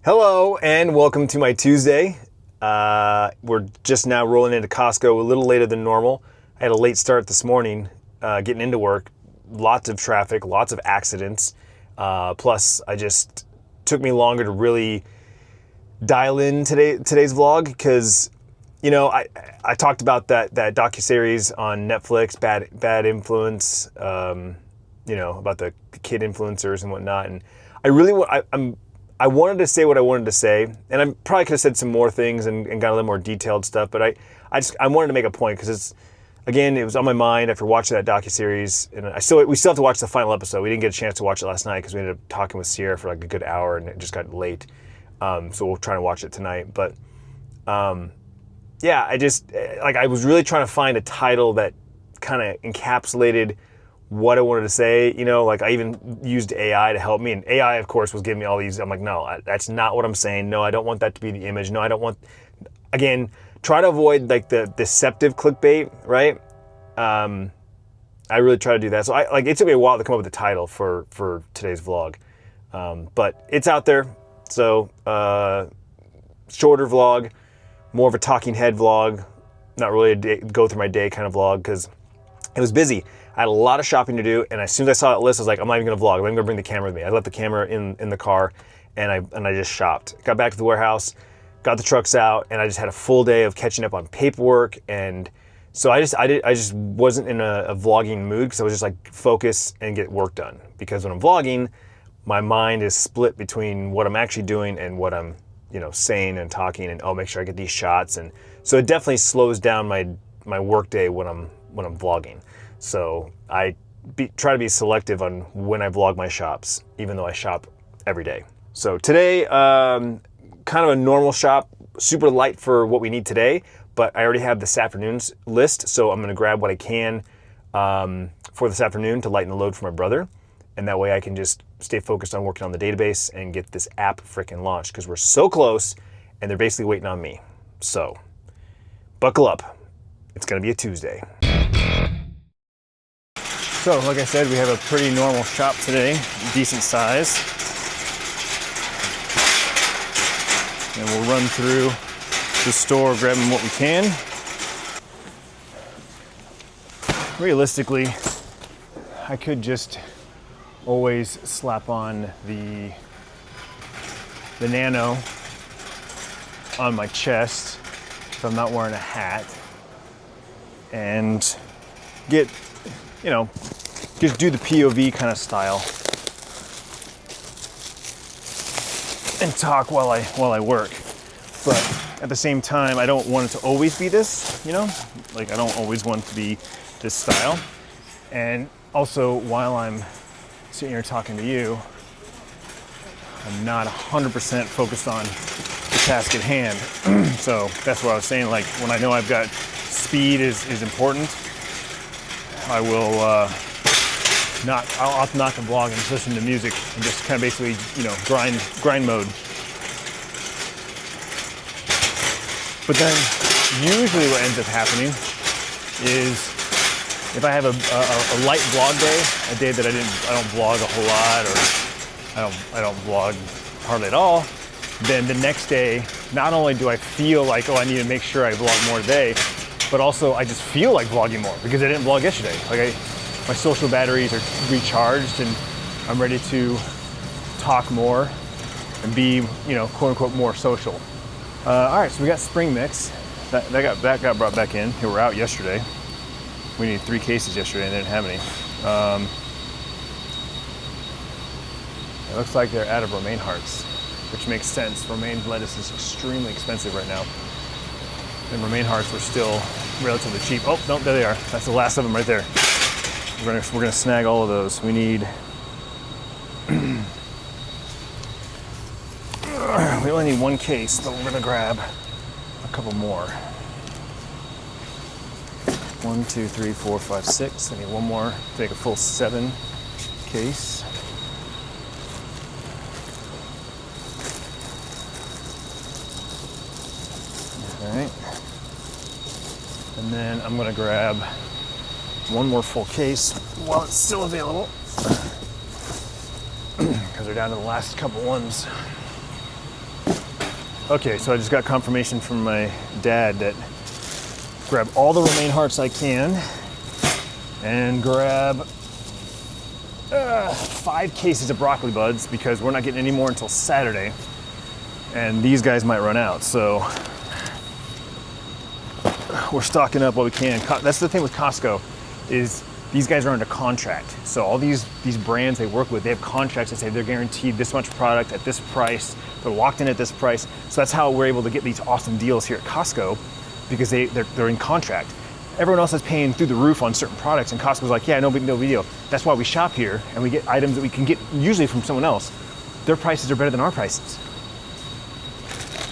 Hello and welcome to my Tuesday. We're just now rolling into Costco a little later than normal. I had a late start this morning getting into work. Lots of traffic, lots of accidents. Plus, I just took me longer to really dial in today's vlog because, you know, I talked about that docuseries on Netflix, Bad Influence, you know, about the kid influencers and whatnot. And I wanted to say what I wanted to say, and I probably could have said some more things and got a little more detailed stuff, but I wanted to make a point because it was on my mind after watching that docuseries, and we still have to watch the final episode. We didn't get a chance to watch it last night because we ended up talking with Sierra for like a good hour, and it just got late. So we'll try to watch it tonight. But yeah, I was really trying to find a title that kind of encapsulated what I wanted to say. You know, like I even used AI to help me, and AI, of course, was giving me all these. I'm like, no, that's not what I'm saying. No, I don't want that to be the image. No, I don't want. Again, try to avoid like the deceptive clickbait, right? I really try to do that. So it took me a while to come up with the title for today's vlog, but it's out there. So shorter vlog, more of a talking head vlog, not really a go through my day kind of vlog because it was busy. I had a lot of shopping to do, and as soon as I saw that list, I was like, I'm not even gonna vlog. I'm even gonna bring the camera with me. I left the camera in the car, and I just shopped. Got back to the warehouse, got the trucks out, and I just had a full day of catching up on paperwork. And so I just wasn't in a vlogging mood because I was just like focus and get work done. Because when I'm vlogging, my mind is split between what I'm actually doing and what I'm, you know, saying and talking, and make sure I get these shots. And so it definitely slows down my work day when I'm vlogging. So I try to be selective on when I vlog my shops, even though I shop every day. So today, kind of a normal shop, super light for what we need today, but I already have this afternoon's list, so I'm gonna grab what I can for this afternoon to lighten the load for my brother. And that way I can just stay focused on working on the database and get this app freaking launched because we're so close and they're basically waiting on me. So buckle up. It's gonna be a Tuesday. So, like I said, we have a pretty normal shop today, decent size. And we'll run through the store grabbing what we can. Realistically, I could just always slap on the Nano on my chest if I'm not wearing a hat and get, you know, just do the POV kind of style and talk while I work. But at the same time, I don't want it to always be this, you know? Like I don't always want it to be this style. And also while I'm sitting here talking to you, I'm not 100% focused on the task at hand. So that's what I was saying, like when I know I've got speed is important, I will I'll opt not to vlog and just listen to music and just kind of basically, you know, grind mode. But then usually what ends up happening is if I have a light vlog day, a day that I don't vlog a whole lot, or I don't vlog hardly at all, then the next day, not only do I feel like, I need to make sure I vlog more today, but also I just feel like vlogging more because I didn't vlog yesterday. Like my social batteries are recharged and I'm ready to talk more and be, you know, quote unquote more social. All right, so we got spring mix. That got brought back in. They were out yesterday. We needed 3 cases yesterday and they didn't have any. It looks like they're out of romaine hearts, which makes sense. Romaine lettuce is extremely expensive right now. And romaine hearts were still relatively cheap. Oh, no, there they are. That's the last of them right there. We're gonna snag all of those. We need, we only need 1 case, but we're gonna grab a couple more. 1, 2, 3, 4, 5, 6. I need 1 more to make a full 7 case. All right. And then I'm gonna grab 1 more full case while it's still available, because they're down to the last couple ones. Okay, so I just got confirmation from my dad that grab all the romaine hearts I can and grab 5 cases of broccoli buds because we're not getting any more until Saturday and these guys might run out. So we're stocking up what we can. That's the thing with Costco is these guys are under contract. So all these brands they work with, they have contracts that say they're guaranteed this much product at this price. They're locked in at this price. So that's how we're able to get these awesome deals here at Costco because they're in contract. Everyone else is paying through the roof on certain products and Costco's like, yeah, no big deal. That's why we shop here and we get items that we can get usually from someone else. Their prices are better than our prices.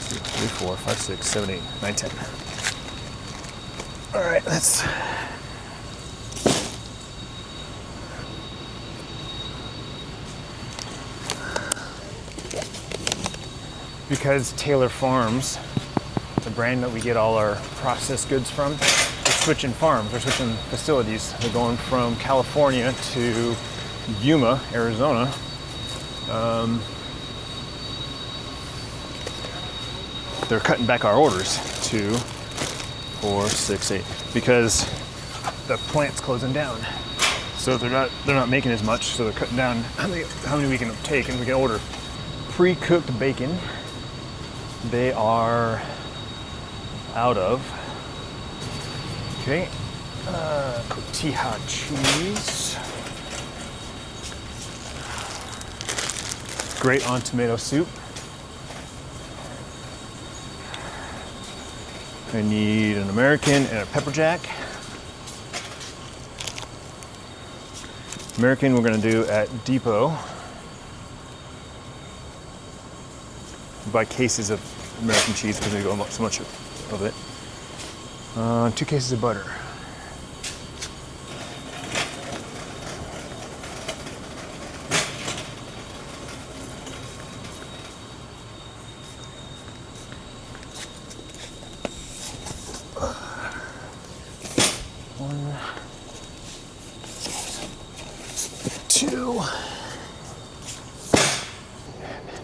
2, 3, 4, 5, 6, 7, 8, 9, 10. All right, let's. Because Taylor Farms, the brand that we get all our processed goods from, they're switching farms, they're switching facilities. They're going from California to Yuma, Arizona. They're cutting back our orders to 4, 6, 8 because the plant's closing down. So they're not making as much, so they're cutting down how many we can take, and we can order pre-cooked bacon. They are out of, okay, cotija cheese. Great on tomato soup. I need an American and a pepper jack. American we're gonna do at Depot. Buy cases of American cheese because we go so much of it. 2 cases of butter. One, 2.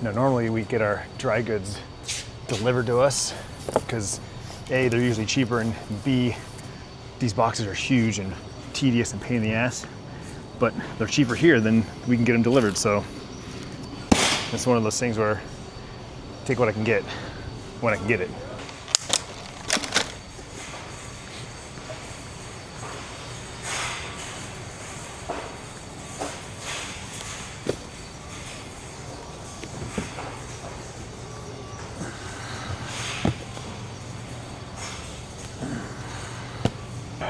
Now normally we get our dry goods delivered to us because A, they're usually cheaper, and B, these boxes are huge and tedious and pain in the ass, but they're cheaper here than we can get them delivered. So it's one of those things where take what I can get when I can get it.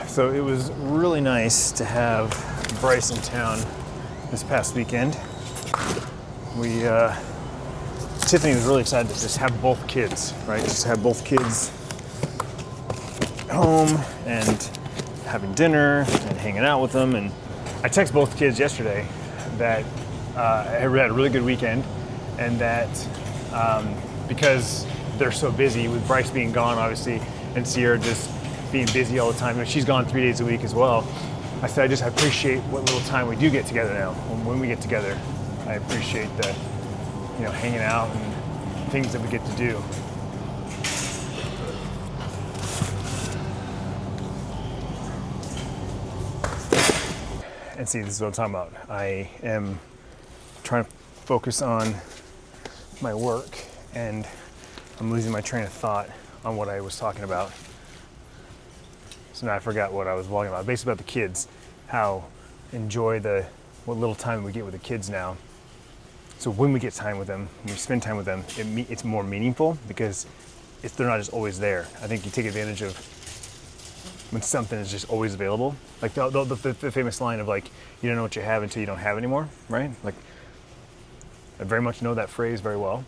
So it was really nice to have Bryce in town this past weekend. Tiffany was really excited to just have both kids, right? Just have both kids home and having dinner and hanging out with them. And I texted both kids yesterday that I had a really good weekend, and that because they're so busy with Bryce being gone, obviously, and Sierra just being busy all the time. She's gone 3 days a week as well. I said I appreciate what little time we do get together now. When we get together, I appreciate the, hanging out and things that we get to do. And see, this is what I'm talking about. I am trying to focus on my work, and I'm losing my train of thought on what I was talking about. So now I forgot what I was vlogging about. Basically about the kids, how enjoy what little time we get with the kids now. So when we get time with them, when we spend time with them, it's more meaningful because they're not just always there. I think you take advantage of when something is just always available. Like the famous line of like, you don't know what you have until you don't have anymore, right? Like, I very much know that phrase very well.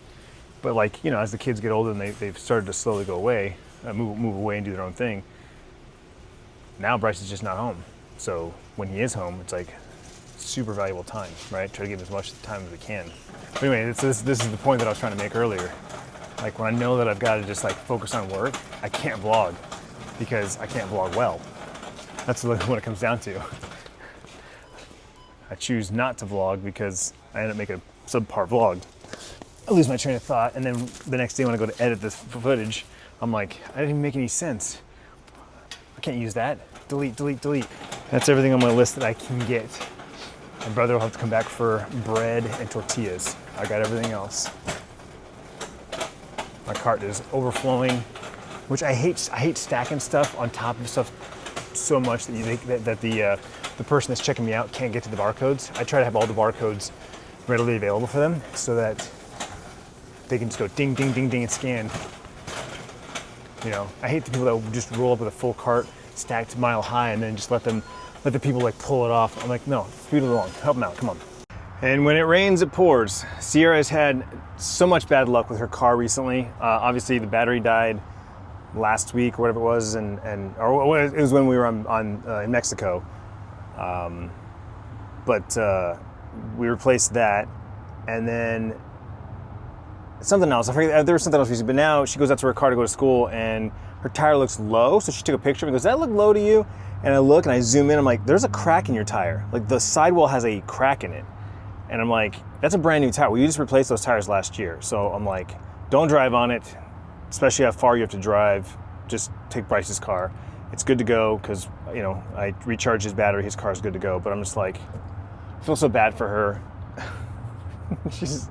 But like, as the kids get older and they've started to slowly go away, move away and do their own thing, now Bryce is just not home. So when he is home, it's like super valuable time, right? Try to give as much time as we can. But anyway, this is the point that I was trying to make earlier. Like when I know that I've got to just like focus on work, I can't vlog because I can't vlog well. That's what it comes down to. I choose not to vlog because I end up making a subpar vlog. I lose my train of thought, and then the next day when I go to edit this footage, I'm like, I didn't even make any sense. I can't use that. Delete, delete, delete. That's everything on my list that I can get. My brother will have to come back for bread and tortillas. I got everything else. My cart is overflowing, which I hate stacking stuff on top of stuff so much that the person that's checking me out can't get to the barcodes. I try to have all the barcodes readily available for them so that they can just go ding, ding, ding, ding, and scan. You know, I hate the people that will just roll up with a full cart stacked mile high and then just let the people like pull it off. I'm like, no, speed it along, help them out, come on. And when it rains, it pours. Sierra has had so much bad luck with her car recently. Obviously, the battery died last week or whatever it was, or it was when we were in Mexico. But we replaced that, and then something else. I forget, there was something else recently, but now she goes out to her car to go to school, and her tire looks low, so she took a picture and goes, "Does that look low to you?" And I look and I zoom in, I'm like, there's a crack in your tire. Like the sidewall has a crack in it. And I'm like, that's a brand new tire. Well, you just replaced those tires last year. So I'm like, don't drive on it, especially how far you have to drive. Just take Bryce's car. It's good to go because, you know, I recharged his battery, his car's good to go. But I'm just like, I feel so bad for her. She's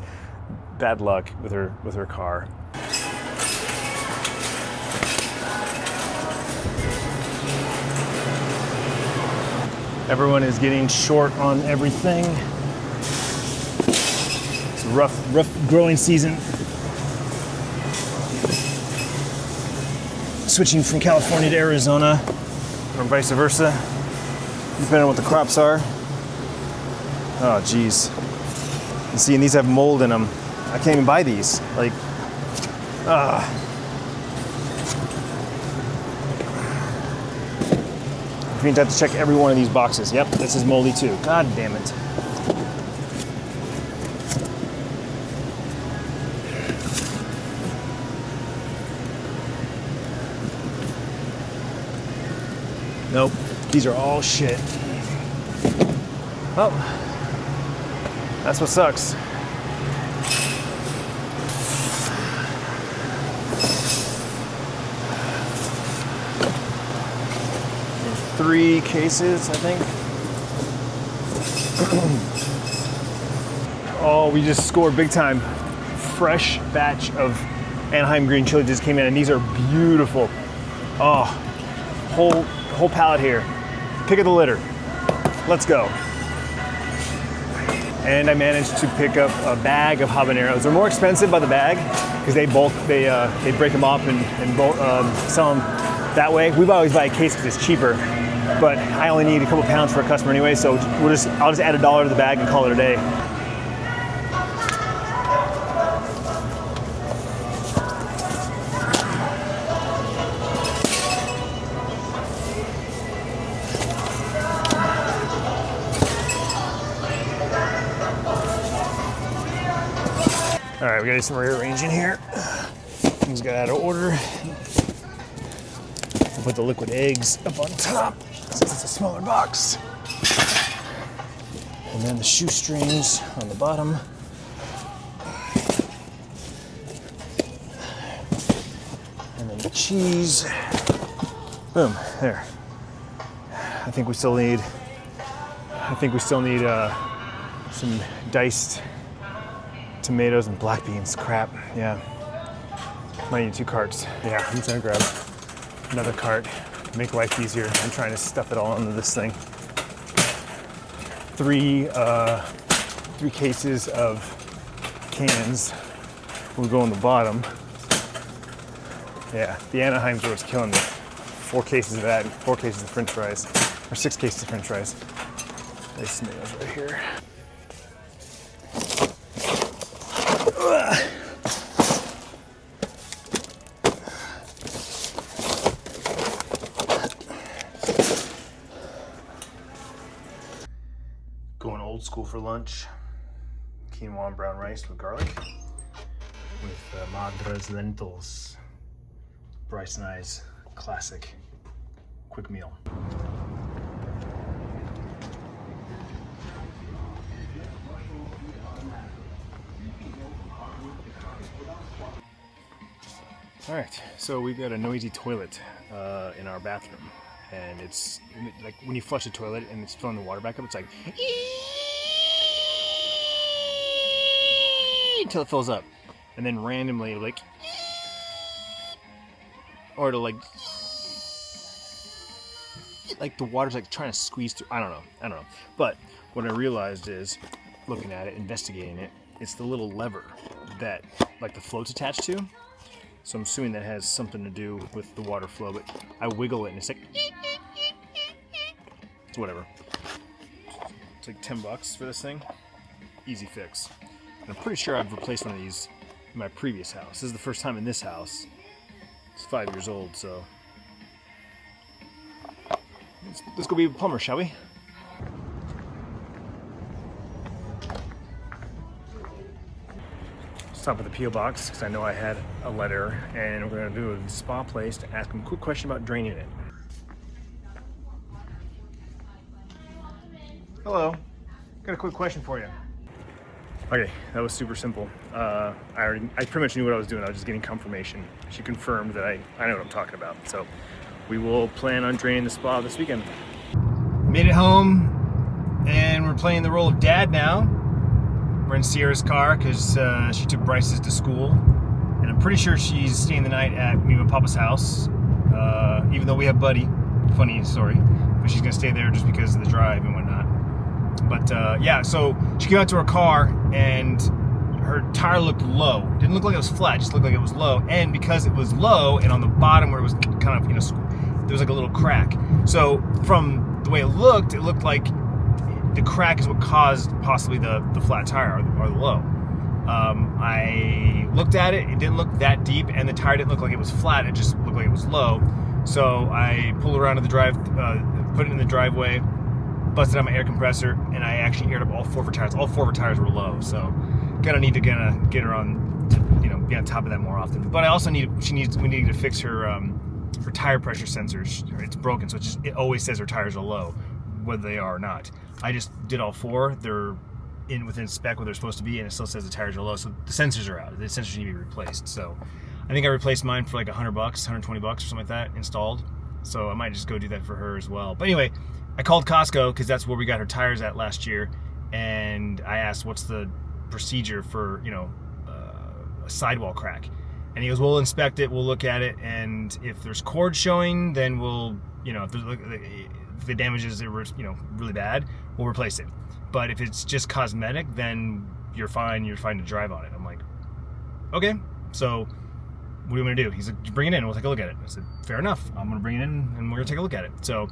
bad luck with her car. Everyone is getting short on everything. It's a rough growing season. Switching from California to Arizona, or vice versa, depending on what the crops are. Oh, geez. You see, and these have mold in them. I can't even buy these. Like, I mean, I have to check every one of these boxes. Yep, this is moldy too. God damn it. Nope, these are all shit. Well, that's what sucks. There's 3 cases, I think. Oh, we just scored big time. Fresh batch of Anaheim green chili just came in, and these are beautiful. Oh, whole pallet here. Pick of the litter. Let's go. And I managed to pick up a bag of habaneros. They're more expensive by the bag because they break them up and sell them that way. We've always buy a case because it's cheaper, but I only need a couple pounds for a customer anyway, so I'll just add $1 to the bag and call it a day. All right, we gotta do some rearranging here. Things got out of order. We'll put the liquid eggs up on top since it's a smaller box. And then the shoestrings on the bottom. And then the cheese. Boom, there. I think we still need some diced tomatoes and black beans. Crap, yeah. Might need 2 carts. Yeah, I'm just gonna grab another cart, make life easier. I'm trying to stuff it all into this thing. 3 cases of cans will go on the bottom. Yeah, the Anaheim's what's killing me. 4 cases of that and 4 cases of French fries, or 6 cases of French fries. There's tomatoes right here. Going old school for lunch. Quinoa and brown rice with garlic with madras lentils. Bryce and I's classic quick meal. All right, so we've got a noisy toilet in our bathroom, and it's like when you flush the toilet and it's filling the water back up, it's like until it fills up, and then randomly it'll like, or it'll like the water's like trying to squeeze through. I don't know. But what I realized is, looking at it, investigating it, it's the little lever that like the float's attached to. So I'm assuming that has something to do with the water flow, but I wiggle it and it's like, it's whatever. It's like $10 for this thing. Easy fix. And I'm pretty sure I've replaced one of these in my previous house. This is the first time in this house. It's 5 years old, so. Let's go be a plumber, shall we? Stop at the P.O. box because I know I had a letter, and we're going to do a spa place to ask them a quick question about draining it. Hello, got a quick question for you. Okay, that was super simple. I pretty much knew what I was doing. I was just getting confirmation. She confirmed that I know what I'm talking about. So we will plan on draining the spa this weekend. Made it home, and we're playing the role of dad now. We're in Sierra's car because she took Bryce's to school, and I'm pretty sure she's staying the night at me and Papa's house, even though we have Buddy. Funny story, but she's gonna stay there just because of the drive and whatnot. But yeah, so she came out to her car and her tire looked low. Didn't look like it was flat, just looked like it was low. And because it was low, and on the bottom where it was kind of, there was like a little crack. So from the way it looked like the crack is what caused possibly the flat tire or the low. I looked at it, it didn't look that deep, and the tire didn't look like it was flat, it just looked like it was low. So I pulled around to the drive, put it in the driveway, busted out my air compressor, and I actually aired up all 4 of her tires. All 4 of her tires were low, so gonna need to get her on, be on top of that more often. But I also we need to fix her tire pressure sensors. It's broken, so it always says her tires are low, whether they are or not. I just did all 4. They're within spec where they're supposed to be, and it still says the tires are low, so the sensors are out. The sensors need to be replaced. So I think I replaced mine for like $100, $120 or something like that installed. So I might just go do that for her as well. But anyway, I called Costco because that's where we got her tires at last year, and I asked what's the procedure for a sidewall crack, and he goes, we'll inspect it, we'll look at it, and if there's cord showing, then we'll if the damage is really bad, we'll replace it. But if it's just cosmetic, then you're fine to drive on it. I'm like, okay, so what do you want me to do? He's like, bring it in and we'll take a look at it. I said, fair enough, I'm gonna bring it in and we're gonna take a look at it. So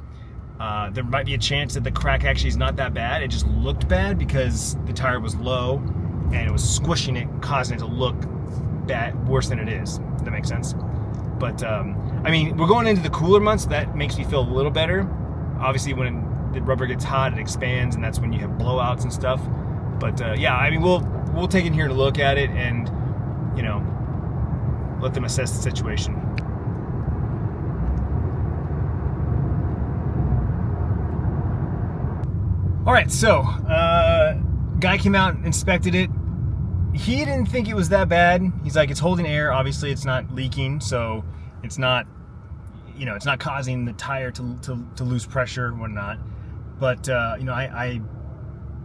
there might be a chance that the crack actually is not that bad, it just looked bad because the tire was low and it was squishing it, causing it to look bad, worse than it is. Does that make sense? But I mean, we're going into the cooler months, so that makes me feel a little better. Obviously when the rubber gets hot, it expands, and that's when you have blowouts and stuff. But yeah, I mean, we'll take in here to look at it and let them assess the situation. All right, so guy came out and inspected it. He didn't think it was that bad. He's like, it's holding air. Obviously, it's not leaking, so it's not, it's not causing the tire to lose pressure and whatnot. But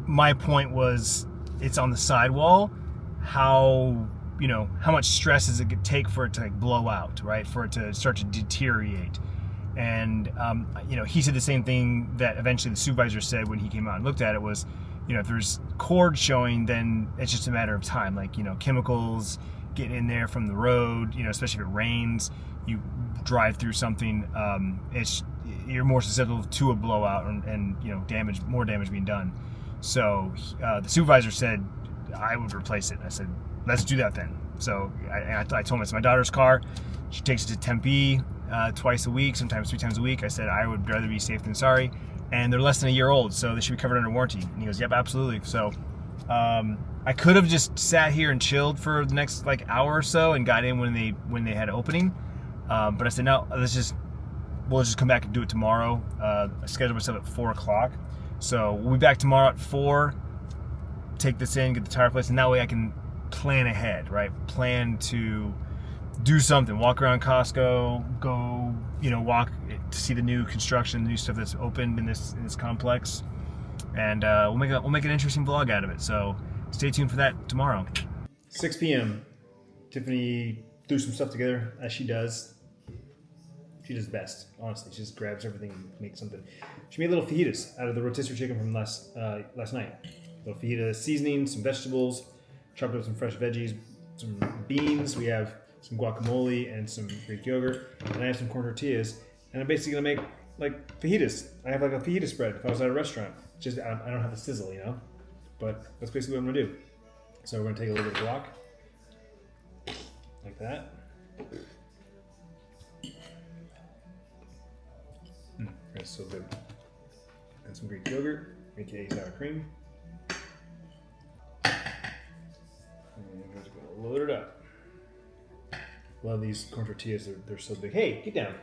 my point was, it's on the sidewall. How much stress does it take for it to blow out, right? For it to start to deteriorate. And he said the same thing that eventually the supervisor said when he came out and looked at it was, if there's cord showing, then it's just a matter of time. Like, chemicals get in there from the road, especially if it rains, you drive through something, you're more susceptible to a blowout and more damage being done. So the supervisor said I would replace it. I said, let's do that then. So I told him it's my daughter's car. She takes it to Tempe twice a week, sometimes 3 times a week. I said I would rather be safe than sorry. And they're less than a year old, so they should be covered under warranty. And he goes, yep, absolutely. So I could have just sat here and chilled for the next hour or so and got in when they had opening. But I said, no, we'll just come back and do it tomorrow. I scheduled myself at 4 o'clock. So we'll be back tomorrow at 4, take this in, get the tire placed, and that way I can plan ahead, right? Plan to do something. Walk around Costco, go, walk to see the new construction, the new stuff that's opened in this complex, and we'll make an interesting vlog out of it. So stay tuned for that tomorrow. 6 p.m. Tiffany threw some stuff together, as she does. She does best, honestly. She just grabs everything and makes something. She made little fajitas out of the rotisserie chicken from last night. Little fajita seasoning, some vegetables, chopped up some fresh veggies, some beans. We have some guacamole and some Greek yogurt, and I have some corn tortillas. And I'm basically gonna make like fajitas. I have like a fajita spread if I was at a restaurant. Just I don't have the sizzle, but that's basically what I'm gonna do. So we're gonna take a little bit of guac, like that. That's so good. And some Greek yogurt, aka sour cream. And we're just gonna load it up. Love these corn tortillas, they're so big. Hey, get down.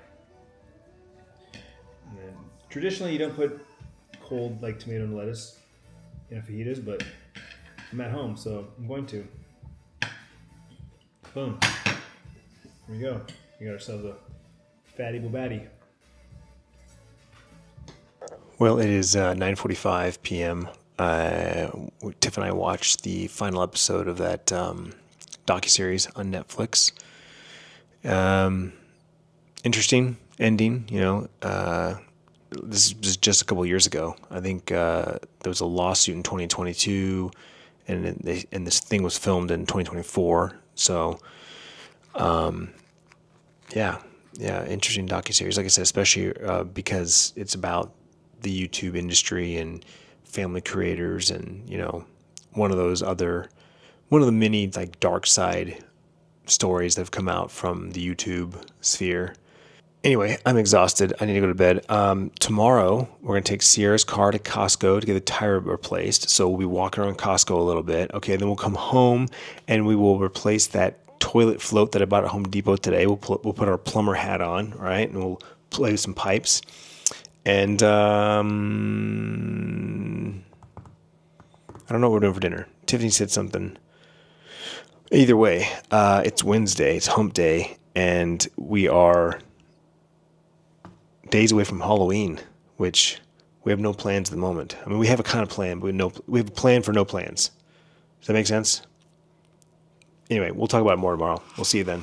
And then, traditionally, you don't put cold like tomato and lettuce in a fajitas, but I'm at home, so I'm going to. Boom. Here we go. We got ourselves a fatty bobatty. Well, it is 9:45 p.m. Tiff and I watched the final episode of that docuseries on Netflix. Interesting ending, this was just a couple years ago. I think there was a lawsuit in 2022, and this thing was filmed in 2024. So, interesting docuseries. Like I said, especially because it's about the YouTube industry and family creators, and one of the many like dark side stories that have come out from the YouTube sphere. Anyway, I'm exhausted. I need to go to bed. Tomorrow, we're going to take Sierra's car to Costco to get the tire replaced. So we'll be walking around Costco a little bit. Okay, then we'll come home and we will replace that toilet float that I bought at Home Depot today. We'll put our plumber hat on, right? And we'll play with some pipes. And I don't know what we're doing for dinner. Tiffany said something. Either way, it's Wednesday. It's hump day. And we are days away from Halloween, which we have no plans at the moment. I mean, we have a kind of plan, but we have a plan for no plans. Does that make sense? Anyway, we'll talk about it more tomorrow. We'll see you then.